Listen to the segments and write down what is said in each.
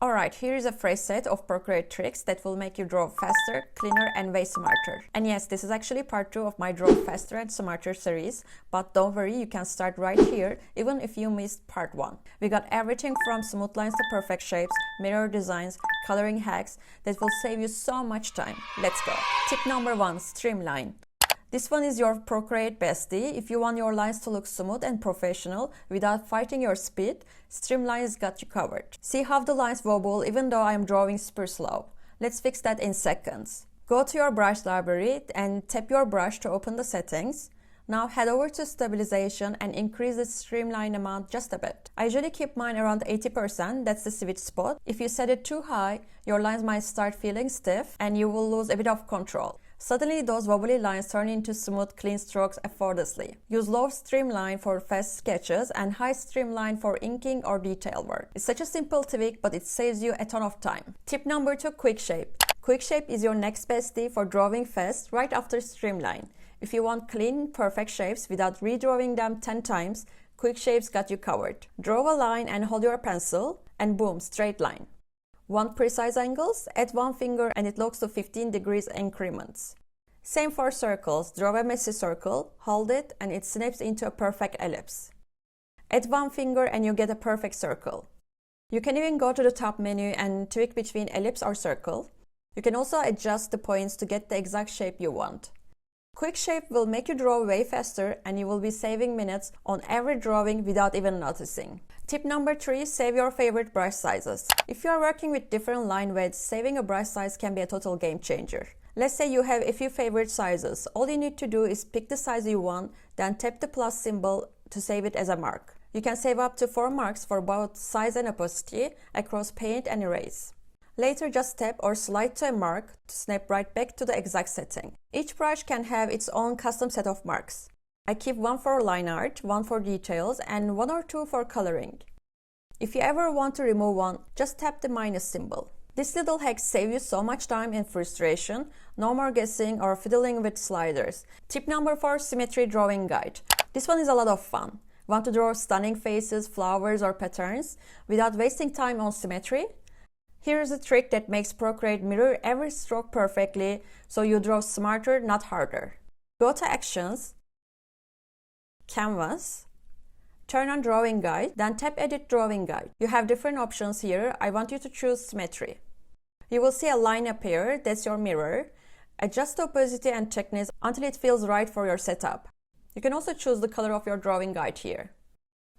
Alright, here is a fresh set of Procreate tricks that will make you draw faster, cleaner and way smarter. And yes, this is actually part 2 of my Draw Faster and Smarter series, but don't worry, you can start right here even if you missed part 1. We got everything from smooth lines to perfect shapes, mirror designs, coloring hacks that will save you so much time. Let's go! Tip number 1, Streamline. This one is your Procreate bestie. If you want your lines to look smooth and professional without fighting your speed, Streamline's got you covered. See how the lines wobble even though I am drawing super slow. Let's fix that in seconds. Go to your brush library and tap your brush to open the settings. Now head over to stabilization and increase the streamline amount just a bit. I usually keep mine around 80%, that's the sweet spot. If you set it too high, your lines might start feeling stiff and you will lose a bit of control. Suddenly, those wobbly lines turn into smooth, clean strokes effortlessly. Use low streamline for fast sketches and high streamline for inking or detail work. It's such a simple tweak, but it saves you a ton of time. Tip number 2, QuickShape. QuickShape is your next bestie for drawing fast right after streamline. If you want clean, perfect shapes without redrawing them 10 times, QuickShape's got you covered. Draw a line and hold your pencil, and boom, straight line. Want precise angles? Add one finger and it locks to 15 degrees increments. Same for circles. Draw a messy circle, hold it, and it snaps into a perfect ellipse. Add one finger and you get a perfect circle. You can even go to the top menu and tweak between ellipse or circle. You can also adjust the points to get the exact shape you want. QuickShape will make you draw way faster and you will be saving minutes on every drawing without even noticing. Tip number 3, save your favorite brush sizes. If you are working with different line widths, saving a brush size can be a total game changer. Let's say you have a few favorite sizes. All you need to do is pick the size you want, then tap the plus symbol to save it as a mark. You can save up to 4 marks for both size and opacity across paint and erase. Later, just tap or slide to a mark to snap right back to the exact setting. Each brush can have its own custom set of marks. I keep one for line art, one for details, and 1 or 2 for coloring. If you ever want to remove one, just tap the minus symbol. This little hack saves you so much time and frustration, no more guessing or fiddling with sliders. Tip number 4, Symmetry Drawing Guide. This one is a lot of fun. Want to draw stunning faces, flowers, or patterns without wasting time on symmetry? Here is a trick that makes Procreate mirror every stroke perfectly, so you draw smarter, not harder. Go to Actions, Canvas, turn on Drawing Guide, then tap Edit Drawing Guide. You have different options here. I want you to choose Symmetry. You will see a line appear, that's your mirror. Adjust the opacity and thickness until it feels right for your setup. You can also choose the color of your drawing guide here.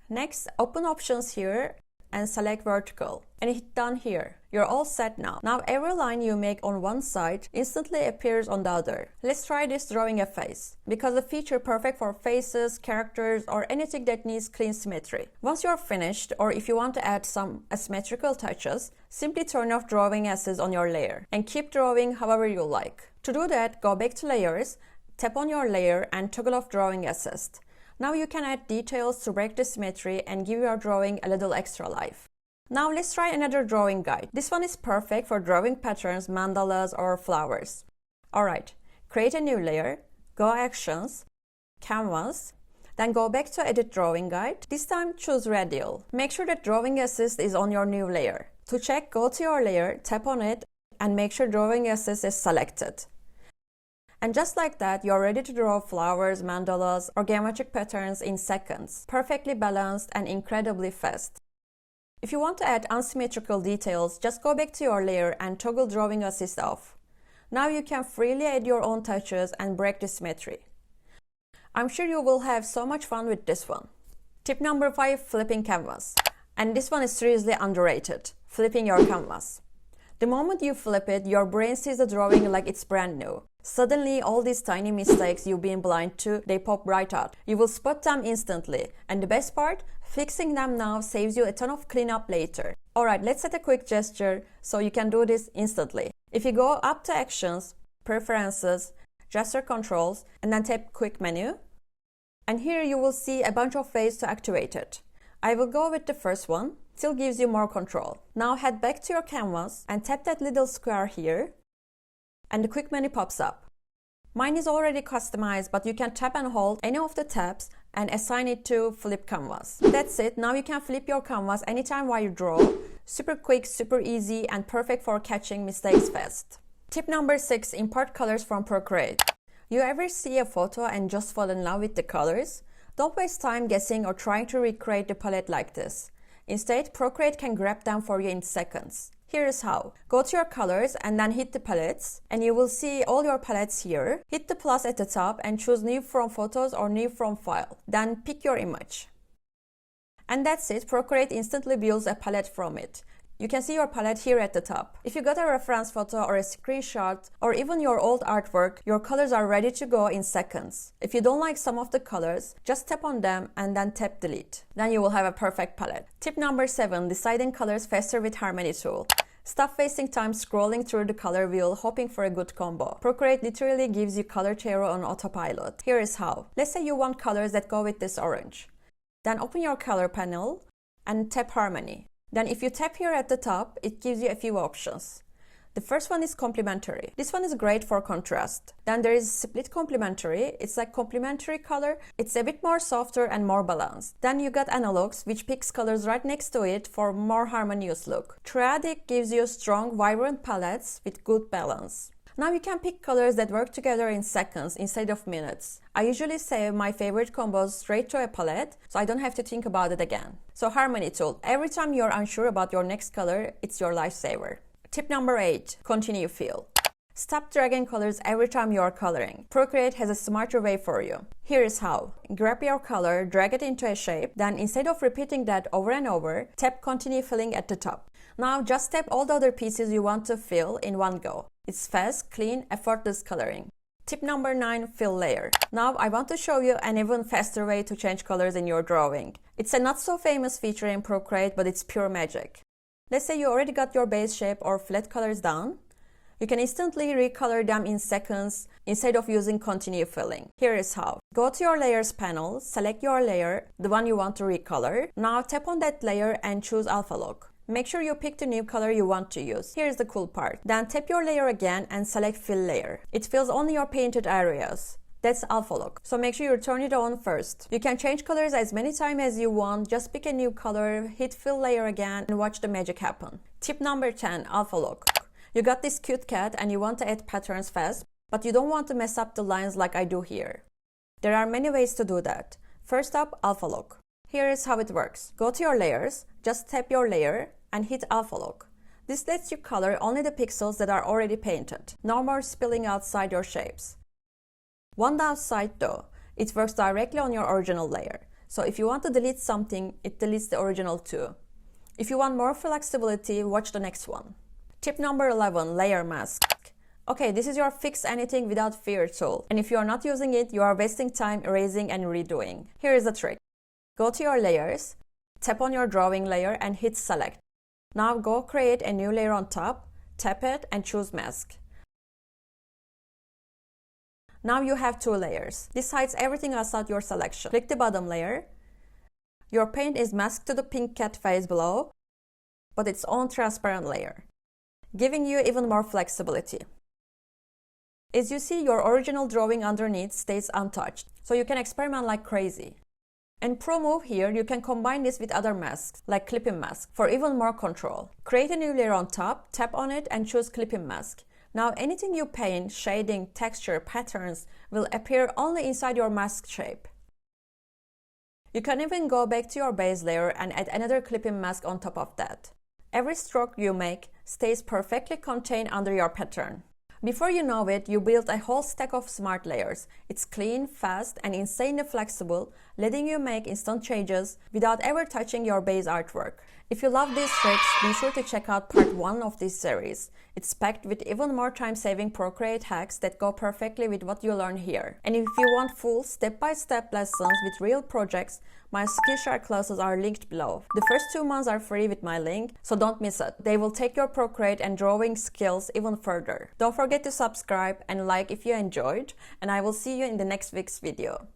Next, open Options here and select Vertical, and hit Done here. You're all set now. Now every line you make on one side instantly appears on the other. Let's try this drawing a face, because the feature perfect for faces, characters, or anything that needs clean symmetry. Once you're finished, or if you want to add some asymmetrical touches, simply turn off drawing assets on your layer and keep drawing however you like. To do that, go back to Layers, tap on your layer and toggle off drawing assist. Now you can add details to break the symmetry and give your drawing a little extra life. Now let's try another drawing guide. This one is perfect for drawing patterns, mandalas, or flowers. Alright, create a new layer, go Actions, Canvas, then go back to Edit Drawing Guide. This time choose Radial. Make sure that Drawing Assist is on your new layer. To check, go to your layer, tap on it, and make sure Drawing Assist is selected. And just like that, you're ready to draw flowers, mandalas, or geometric patterns in seconds. Perfectly balanced and incredibly fast. If you want to add unsymmetrical details, just go back to your layer and toggle Drawing Assist off. Now you can freely add your own touches and break the symmetry. I'm sure you will have so much fun with this one. Tip number 5, Flipping Canvas. And this one is seriously underrated. Flipping your canvas. The moment you flip it, your brain sees the drawing like it's brand new. Suddenly, all these tiny mistakes you've been blind to, they pop right out. You will spot them instantly. And the best part? Fixing them now saves you a ton of cleanup later. Alright, let's set a quick gesture so you can do this instantly. If you go up to Actions, Preferences, Gesture Controls, and then tap Quick Menu. And here you will see a bunch of ways to activate it. I will go with the first one. Still gives you more control. Now head back to your canvas and tap that little square here, and the quick menu pops up. Mine is already customized, but you can tap and hold any of the tabs and assign it to Flip Canvas. That's it. Now you can flip your canvas anytime while you draw. Super quick, super easy, and perfect for catching mistakes fast. Tip number 6, import colors from Procreate. You ever see a photo and just fall in love with the colors? Don't waste time guessing or trying to recreate the palette like this. Instead, Procreate can grab them for you in seconds. Here is how. Go to your colors and then hit the palettes, and you will see all your palettes here. Hit the plus at the top and choose New from Photos or New from File. Then pick your image. And that's it. Procreate instantly builds a palette from it. You can see your palette here at the top. If you got a reference photo or a screenshot or even your old artwork, your colors are ready to go in seconds. If you don't like some of the colors, just tap on them and then tap delete. Then you will have a perfect palette. Tip number 7, deciding colors faster with Harmony tool. Stop wasting time scrolling through the color wheel hoping for a good combo. Procreate literally gives you color tarot on autopilot. Here is how. Let's say you want colors that go with this orange. Then open your color panel and tap Harmony. Then if you tap here at the top, it gives you a few options. The first one is complementary. This one is great for contrast. Then there is split complementary. It's like complementary color. It's a bit more softer and more balanced. Then you got analogs, which picks colors right next to it for more harmonious look. Triadic gives you strong, vibrant palettes with good balance. Now you can pick colors that work together in seconds instead of minutes. I usually save my favorite combos straight to a palette, so I don't have to think about it again. So Harmony tool. Every time you're unsure about your next color, it's your lifesaver. Tip number 8, continue fill. Stop dragging colors every time you're coloring. Procreate has a smarter way for you. Here is how. Grab your color, drag it into a shape, then instead of repeating that over and over, tap continue filling at the top. Now just tap all the other pieces you want to fill in one go. It's fast, clean, effortless coloring. Tip number 9, fill layer. Now I want to show you an even faster way to change colors in your drawing. It's a not so famous feature in Procreate, but it's pure magic. Let's say you already got your base shape or flat colors down. You can instantly recolor them in seconds instead of using continue filling. Here is how. Go to your layers panel, select your layer, the one you want to recolor. Now tap on that layer and choose alpha lock. Make sure you pick the new color you want to use. Here's the cool part. Then tap your layer again and select fill layer. It fills only your painted areas. That's alpha lock. So make sure you turn it on first. You can change colors as many times as you want. Just pick a new color, hit fill layer again, and watch the magic happen. Tip number 10, alpha lock. You got this cute cat and you want to add patterns fast, but you don't want to mess up the lines like I do here. There are many ways to do that. First up, alpha lock. Here is how it works. Go to your layers, just tap your layer and hit alpha lock. This lets you color only the pixels that are already painted. No more spilling outside your shapes. One downside though, it works directly on your original layer. So if you want to delete something, it deletes the original too. If you want more flexibility, watch the next one. Tip number 11, layer mask. Okay, this is your fix anything without fear tool. And if you are not using it, you are wasting time erasing and redoing. Here is the trick. Go to your layers, tap on your drawing layer and hit select. Now go create a new layer on top, tap it and choose mask. Now you have 2 layers. This hides everything outside your selection. Click the bottom layer. Your paint is masked to the pink cat face below, but its own transparent layer, giving you even more flexibility. As you see, your original drawing underneath stays untouched, so you can experiment like crazy. And pro move here, you can combine this with other masks, like clipping mask, for even more control. Create a new layer on top, tap on it and choose clipping mask. Now anything you paint, shading, texture, patterns, will appear only inside your mask shape. You can even go back to your base layer and add another clipping mask on top of that. Every stroke you make stays perfectly contained under your pattern. Before you know it, you build a whole stack of smart layers. It's clean, fast, and insanely flexible, letting you make instant changes without ever touching your base artwork. If you love these tricks, be sure to check out part 1 of this series. It's packed with even more time-saving Procreate hacks that go perfectly with what you learn here. And if you want full step-by-step lessons with real projects, my Skillshare classes are linked below. The first 2 months are free with my link, so don't miss it. They will take your Procreate and drawing skills even further. Don't forget to subscribe and like if you enjoyed, and I will see you in the next week's video.